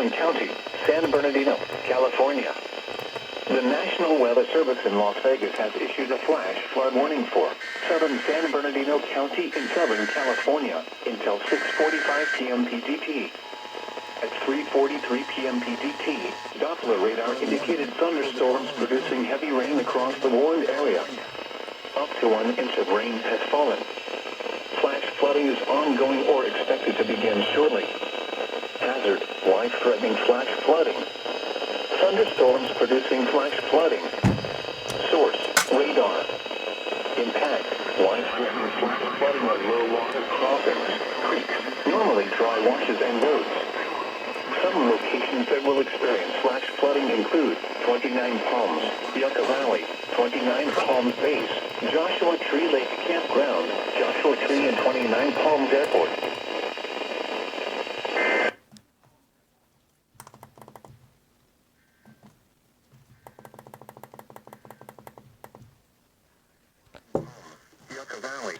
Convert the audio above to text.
Southern County, San Bernardino, California. The National Weather Service in Las Vegas has issued a flash flood warning for southern San Bernardino County in Southern California until 6:45 p.m. PDT. At 3:43 p.m. PDT, Doppler radar indicated thunderstorms producing heavy rain across the warned area. Up to 1 inch of rain has fallen. Flash flooding is ongoing or expected to begin shortly. Hazard, life-threatening flash flooding. Thunderstorms producing flash flooding. Source, radar. Impact, life-threatening flash flooding on low water crossings, creeks, normally dry washes and roads. Some locations that will experience flash flooding include 29 Palms, Yucca Valley, 29 Palms Base, Joshua Tree Lake Campground, Joshua Tree and 29 Palms Airport. Yucca Valley.